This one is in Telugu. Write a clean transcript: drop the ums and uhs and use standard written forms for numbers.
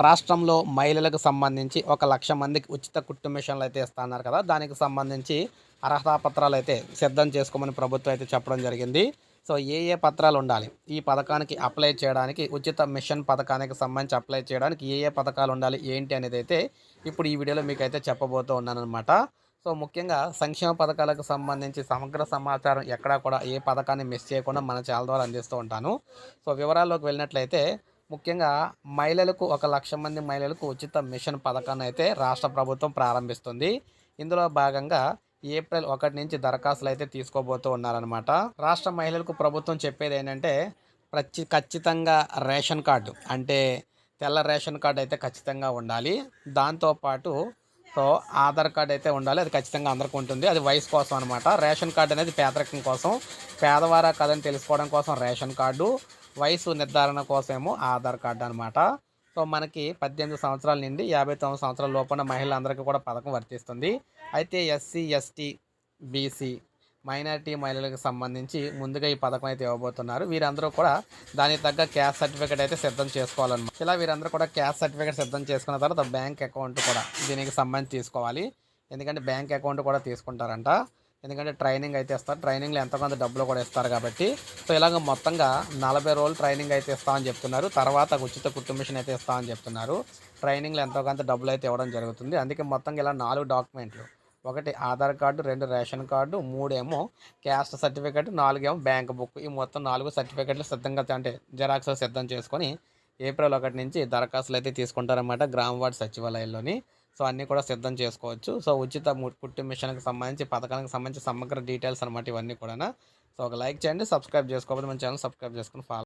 రాష్ట్రంలో మహిళలకు సంబంధించి 1,00,000 మందికి ఉచిత కుట్టు మిషన్లు అయితే ఇస్తున్నారు కదా! దానికి సంబంధించి అర్హతా పత్రాలు అయితే సిద్ధం చేసుకోమని ప్రభుత్వం అయితే చెప్పడం జరిగింది. సో, ఏ ఏ పత్రాలు ఉండాలి? ఈ పథకానికి అప్లై చేయడానికి ఉచిత మిషన్ పథకానికి సంబంధించి అప్లై చేయడానికి ఏ ఏ పథకాలు ఉండాలి? ఏంటి అనేది అయితే ఇప్పుడు ఈ వీడియోలో మీకైతే చెప్పబోతూ ఉన్నాననమాట. సో, ముఖ్యంగా సంక్షేమ పథకాలకు సంబంధించి సమగ్ర సమాచారం ఎక్కడా కూడా ఏ పథకాన్ని మిస్ చేయకుండా మన ఛానల్ ద్వారా అందిస్తూ ఉంటాను. సో, వివరాల్లోకి వెళ్ళినట్లయితే ముఖ్యంగా మహిళలకు 1,00,000 మంది మహిళలకు ఉచిత మిషన్ పథకాన్ని అయితే రాష్ట్ర ప్రభుత్వం ప్రారంభిస్తుంది. ఇందులో భాగంగా ఏప్రిల్ 1 నుంచి దరఖాస్తులు అయితే తీసుకోబోతూ ఉన్నారనమాట. రాష్ట్ర మహిళలకు ప్రభుత్వం చెప్పేది ఏంటంటే ఖచ్చితంగా రేషన్ కార్డు అంటే తెల్ల రేషన్ కార్డు అయితే ఖచ్చితంగా ఉండాలి. దాంతోపాటు సో ఆధార్ కార్డు అయితే ఉండాలి. అది ఖచ్చితంగా అందరికీ ఉంటుంది. అది వయసు కోసం అనమాట. రేషన్ కార్డు అనేది పేదరికం కోసం, పేదవారా కాదని తెలుసుకోవడం కోసం రేషన్ కార్డు, వయసు నిర్ధారణ కోసమేమో ఆధార్ కార్డు అనమాట. సో మనకి 18 సంవత్సరాల నుండి 59 సంవత్సరాల లోపున్న మహిళలందరికీ కూడా పథకం వర్తిస్తుంది. అయితే ఎస్సీ, ఎస్టీ, బీసీ, మైనారిటీ మహిళలకు సంబంధించి ముందుగా ఈ పథకం అయితే ఇవ్వబోతున్నారు. వీరందరూ కూడా దానికి తగ్గ క్యాస్ట్ సర్టిఫికేట్ అయితే సిద్ధం చేసుకోవాలన్నమాట. ఇలా వీరందరూ కూడా క్యాస్ట్ సర్టిఫికేట్ సిద్ధం చేసుకున్న తర్వాత బ్యాంక్ అకౌంట్ కూడా దీనికి సంబంధించి తీసుకోవాలి. ఎందుకంటే బ్యాంక్ అకౌంట్ కూడా తీసుకుంటారంట. ఎందుకంటే ట్రైనింగ్ అయితే ఇస్తారు. ట్రైనింగ్లో ఎంతో కొంత డబ్బులు కూడా ఇస్తారు కాబట్టి సో ఇలాగ మొత్తంగా 40 రోజులు ట్రైనింగ్ అయితే ఇస్తామని చెప్తున్నారు. తర్వాత ఉచిత కుట్టు మిషన్ అయితే ఇస్తామని చెప్తున్నారు. ట్రైనింగ్లో ఎంతో కొంత డబ్బులు అయితే ఇవ్వడం జరుగుతుంది. అందుకే మొత్తంగా ఇలా 4 డాక్యుమెంట్లు, 1 ఆధార్ కార్డు, 2 రేషన్ కార్డు, 3 ఏమో క్యాస్ట్ సర్టిఫికేట్, 4 ఏమో బ్యాంక్ బుక్. ఈ మొత్తం 4 సర్టిఫికేట్లు సిద్ధంగా అంటే జిరాక్స్ సిద్ధం చేసుకొని ఏప్రిల్ 1 నుంచి దరఖాస్తులు అయితే తీసుకుంటారన్నమాట గ్రామ వార్డు సచివాలయంలోని. సో అన్నీ కూడా సిద్ధం చేసుకోవచ్చు. సో ఉచిత కుట్టు మిషన్కి సంబంధించి పథకానికి సంబంధించి సమగ్ర డీటెయిల్స్ అనమాట ఇవన్నీ కూడా. సో ఒక లైక్ చేయండి, సబ్స్క్రైబ్ చేసుకోకపోతే మన ఛానల్ సబ్స్క్రైబ్ చేసుకొని ఫాలో